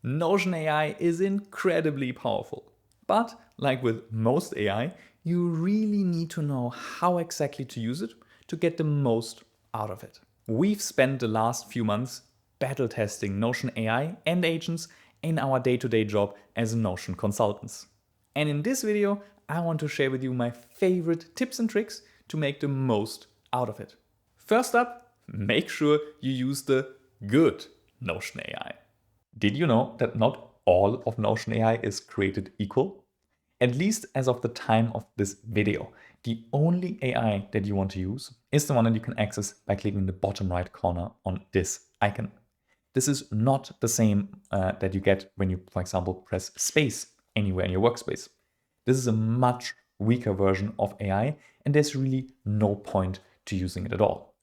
Notion AI is incredibly powerful. But like with most AI, you really need to know how exactly to use it to get the most out of it. We've spent the last few months battle testing Notion AI and agents in our day-to-day job as Notion consultants. And in this video, I want to share with you my favorite tips and tricks to make the most out of it. First up, make sure you use the good Notion AI. Did you know that not all of Notion AI is created equal? At least as of the time of this video, the only AI that you want to use is the one that you can access by clicking the bottom right corner on this icon. This is not the same that you get when you, for example, press space anywhere in your workspace. This is a much weaker version of AI, and there's really no point to using it at all.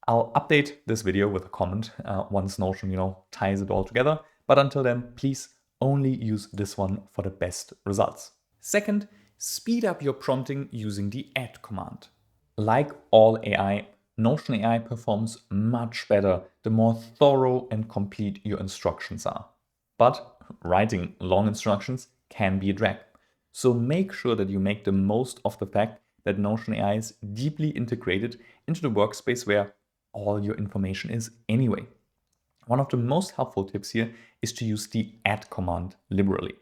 I'll update this video with a comment once Notion, ties it all together. But until then, please only use this one for the best results. Second, speed up your prompting using the add command. Like all AI, Notion AI performs much better the more thorough and complete your instructions are. But writing long instructions can be a drag. So make sure that you make the most of the fact that Notion AI is deeply integrated into the workspace where all your information is anyway. One of the most helpful tips here is to use the add command liberally.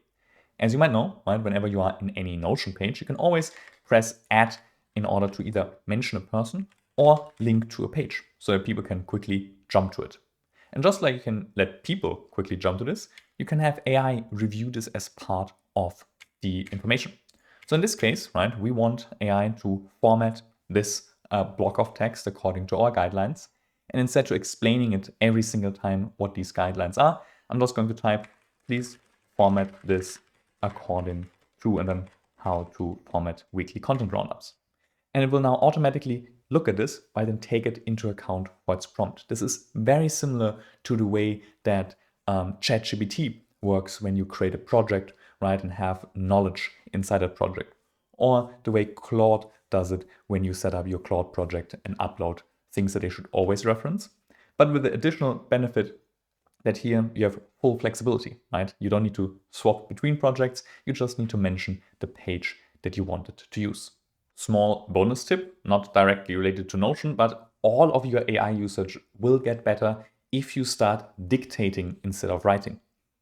As you might know, right, whenever you are in any Notion page, you can always press add in order to either mention a person or link to a page so that people can quickly jump to it. And just like you can let people quickly jump to this, you can have AI review this as part of the information. So in this case, right, we want AI to format this block of text according to our guidelines. And instead of explaining it every single time what these guidelines are, I'm just going to type, please format this according to, and then how to format weekly content roundups. And it will now automatically look at this, but then take it into account for its prompt. This is very similar to the way that ChatGPT works when you create a project, right, and have knowledge inside that project. Or the way Claude does it when you set up your Claude project and upload things that they should always reference. But with the additional benefit that here you have full flexibility, right? You don't need to swap between projects. You just need to mention the page that you wanted to use. Small bonus tip, not directly related to Notion, but all of your AI usage will get better if you start dictating instead of writing.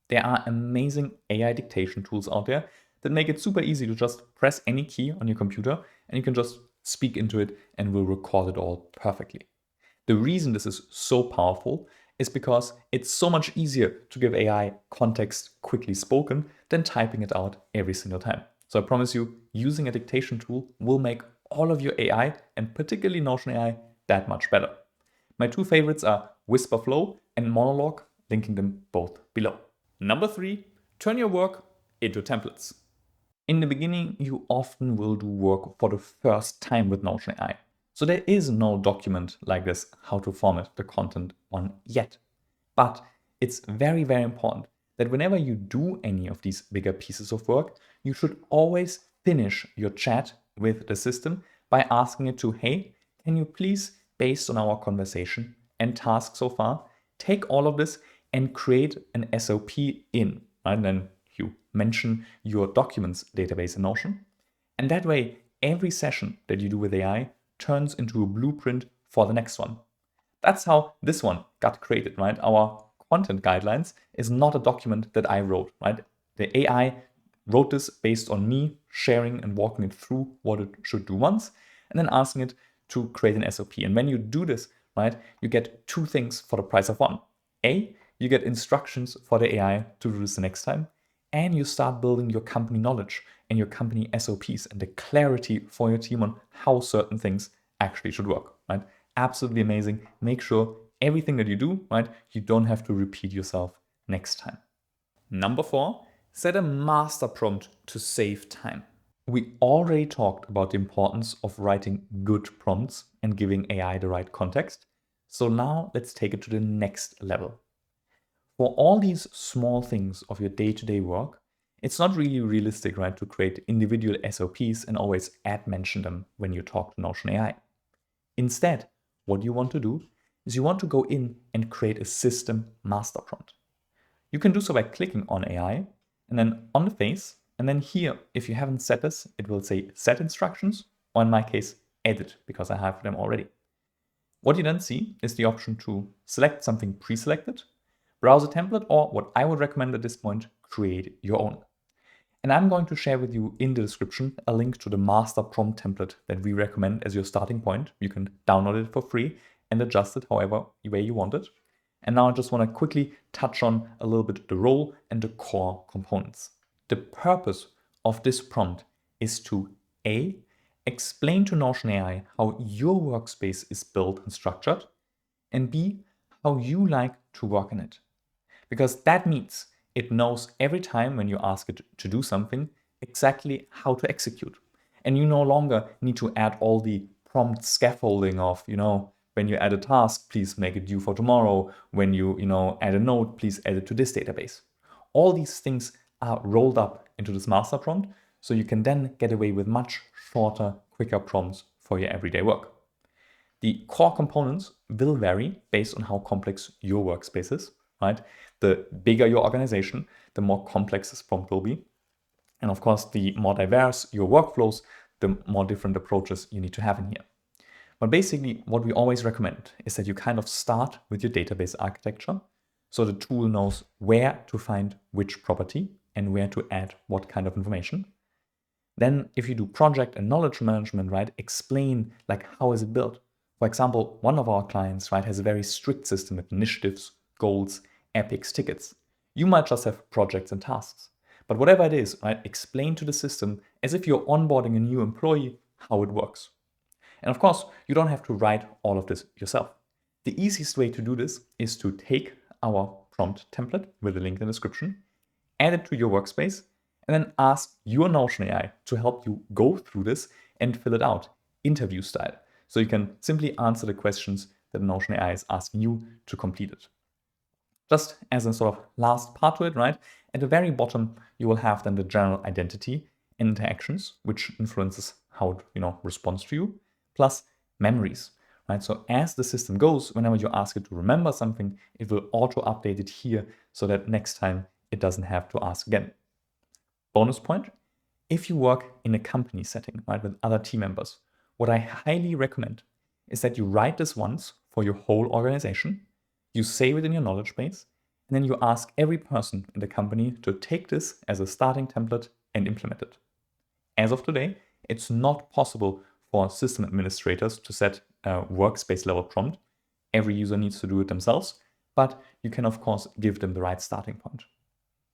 There are amazing AI dictation tools out there that make it super easy to just press any key on your computer and you can just speak into it and will record it all perfectly. The reason this is so powerful is because it's so much easier to give AI context quickly spoken than typing it out every single time. So I promise you, using a dictation tool will make all of your AI, and particularly Notion AI, that much better. My two favorites are Whisperflow and Monologue, linking them both below. Number 3, turn your work into templates. In the beginning, you often will do work for the first time with Notion AI. So there is no document like this, how to format the content on yet. But it's very, very important that whenever you do any of these bigger pieces of work, you should always finish your chat with the system by asking it to, hey, can you please, based on our conversation and task so far, take all of this and create an SOP in, right? And then you mention your documents database in Notion. And that way, every session that you do with AI turns into a blueprint for the next one. That's how this one got created, right? Our content guidelines is not a document that I wrote, right? The AI wrote this based on me sharing and walking it through what it should do once, and then asking it to create an SOP. And when you do this, right, you get two things for the price of one. A, you get instructions for the AI to do this the next time, and you start building your company knowledge and your company SOPs and the clarity for your team on how certain things actually should work, right? Absolutely amazing. Make sure everything that you do, right, you don't have to repeat yourself next time. Number 4, set a master prompt to save time. We already talked about the importance of writing good prompts and giving AI the right context. So now let's take it to the next level. For all these small things of your day-to-day work, it's not really realistic, right, to create individual SOPs and always mention them when you talk to Notion AI. Instead, what you want to do is you want to go in and create a system master prompt. You can do so by clicking on AI and then on the face. And then here, if you haven't set this, it will say set instructions, or in my case, edit, because I have them already. What you then see is the option to select something pre-selected, browse a template, or what I would recommend at this point, create your own. And I'm going to share with you in the description a link to the master prompt template that we recommend as your starting point. You can download it for free and adjust it however way you want it. And now I just want to quickly touch on a little bit the role and the core components. The purpose of this prompt is to A, explain to Notion AI how your workspace is built and structured, and B, how you like to work in it. Because that means it knows every time when you ask it to do something exactly how to execute. And you no longer need to add all the prompt scaffolding of, when you add a task, please make it due for tomorrow. When you, add a note, please add it to this database. All these things are rolled up into this master prompt, so you can then get away with much shorter, quicker prompts for your everyday work. The core components will vary based on how complex your workspace is, right? The bigger your organization, the more complex this prompt will be. And of course, the more diverse your workflows, the more different approaches you need to have in here. But basically, what we always recommend is that you kind of start with your database architecture, so the tool knows where to find which property and where to add what kind of information. Then if you do project and knowledge management, right, explain like how is it built. For example, one of our clients, right, has a very strict system with initiatives, goals, epics, tickets. You might just have projects and tasks. But whatever it is, right, explain to the system as if you're onboarding a new employee how it works. And of course, you don't have to write all of this yourself. The easiest way to do this is to take our prompt template with a link in the description, add it to your workspace, and then ask your Notion AI to help you go through this and fill it out, interview style. So you can simply answer the questions that Notion AI is asking you to complete it. Just as a sort of last part to it, right? At the very bottom, you will have then the general identity and interactions, which influences how it, responds to you, plus memories, right? So as the system goes, whenever you ask it to remember something, it will auto update it here so that next time it doesn't have to ask again. Bonus point, if you work in a company setting, right, with other team members, what I highly recommend is that you write this once for your whole organization, you save it in your knowledge base, and then you ask every person in the company to take this as a starting template and implement it. As of today, it's not possible for system administrators to set a workspace level prompt. Every user needs to do it themselves, but you can of course give them the right starting point.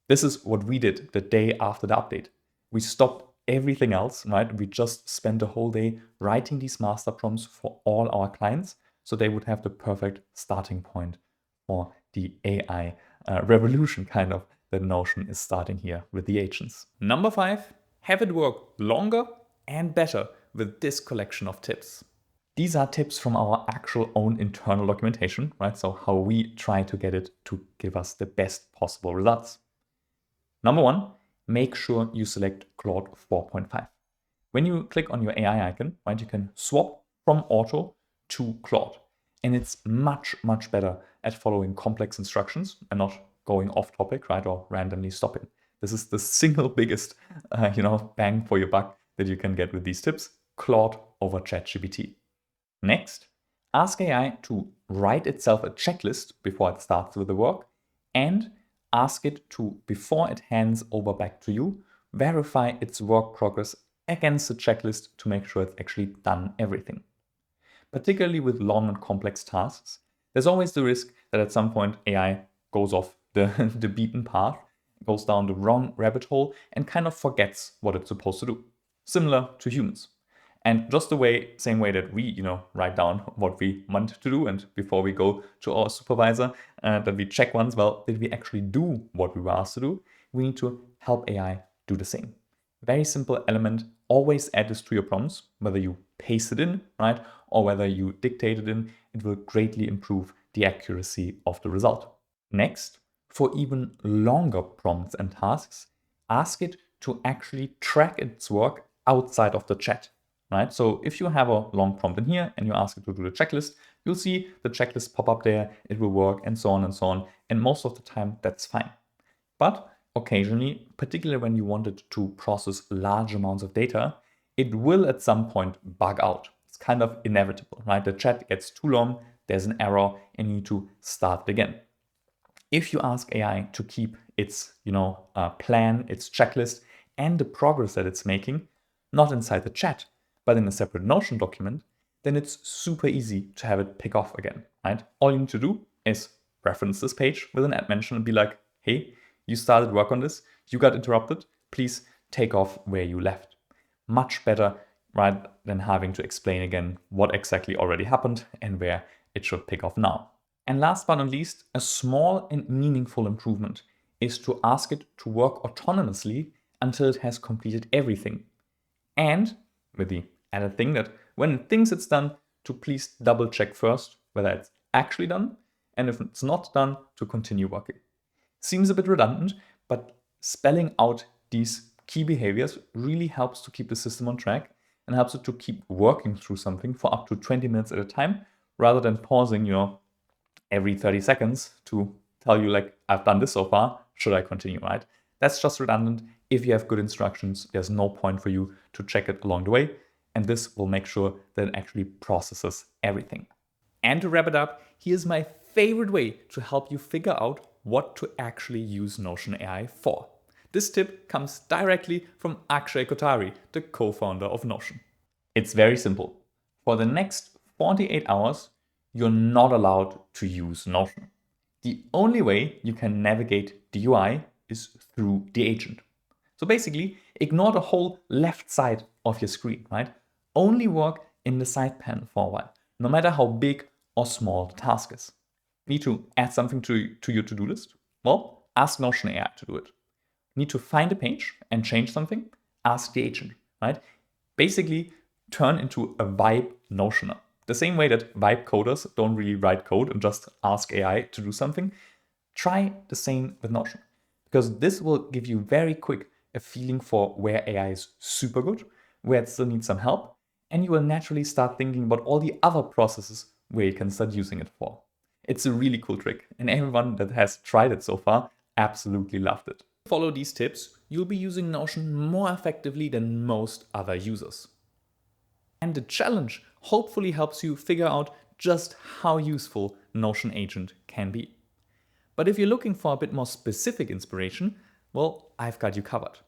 This is what we did the day after the update. We stopped everything else, right? We just spent the whole day writing these master prompts for all our clients so they would have the perfect starting point for the AI revolution kind of that Notion is starting here with the agents. Number 5, have it work longer and better with this collection of tips. These are tips from our actual own internal documentation, right? So how we try to get it to give us the best possible results. Number 1, make sure you select Claude 4.5. When you click on your AI icon, right, you can swap from Auto to Claude. And it's much, much better at following complex instructions and not going off topic, right, or randomly stopping. This is the single biggest, bang for your buck that you can get with these tips, Claude over ChatGPT. Next, ask AI to write itself a checklist before it starts with the work, and ask it to, before it hands over back to you, verify its work progress against the checklist to make sure it's actually done everything. Particularly with long and complex tasks, there's always the risk that at some point AI goes off the beaten path, goes down the wrong rabbit hole, and kind of forgets what it's supposed to do. Similar to humans. And just the same way that we, write down what we want to do, and before we go to our supervisor, that we check once, well, did we actually do what we were asked to do? We need to help AI do the same. Very simple element, always add this to your prompts, whether you paste it in, right, or whether you dictate it in, it will greatly improve the accuracy of the result. Next, for even longer prompts and tasks, ask it to actually track its work outside of the chat. Right? So if you have a long prompt in here and you ask it to do the checklist, you'll see the checklist pop up there, it will work, and so on and so on. And most of the time, that's fine. But occasionally, particularly when you wanted to process large amounts of data, it will at some point bug out. It's kind of inevitable, right? The chat gets too long, there's an error, and you need to start it again. If you ask AI to keep its plan, its checklist, and the progress that it's making, not inside the chat, but in a separate Notion document, then it's super easy to have it pick off again, right? All you need to do is reference this page with an mention and be like, hey, you started work on this, you got interrupted, please take off where you left. Much better, right, than having to explain again what exactly already happened and where it should pick off now. And last but not least, a small and meaningful improvement is to ask it to work autonomously until it has completed everything. And with the added thing that when it thinks it's done, to please double check first whether it's actually done, and if it's not done, to continue working. Seems a bit redundant, but spelling out these key behaviors really helps to keep the system on track and helps it to keep working through something for up to 20 minutes at a time, rather than pausing, every 30 seconds to tell you like, I've done this so far, should I continue, right? That's just redundant. If you have good instructions, there's no point for you to check it along the way. And this will make sure that it actually processes everything. And to wrap it up, here's my favorite way to help you figure out what to actually use Notion AI for. This tip comes directly from Akshay Kotari, the co-founder of Notion. It's very simple. For the next 48 hours, you're not allowed to use Notion. The only way you can navigate the UI is through the agent. So basically, ignore the whole left side of your screen, right? Only work in the side panel for a while, no matter how big or small the task is. Need to add something to your to-do list? Well, ask Notion AI to do it. Need to find a page and change something? Ask the agent, right? Basically, turn into a vibe Notioner. The same way that vibe coders don't really write code and just ask AI to do something, try the same with Notion. Because this will give you very quick a feeling for where AI is super good, where it still needs some help, and you will naturally start thinking about all the other processes where you can start using it for. It's a really cool trick, and everyone that has tried it so far absolutely loved it. Follow these tips, you'll be using Notion more effectively than most other users. And the challenge hopefully helps you figure out just how useful Notion Agent can be. But if you're looking for a bit more specific inspiration, well, I've got you covered.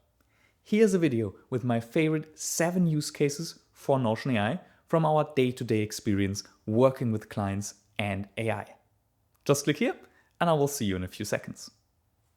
Here's a video with my favorite 7 use cases for Notion AI from our day-to-day experience working with clients and AI. Just click here and I will see you in a few seconds.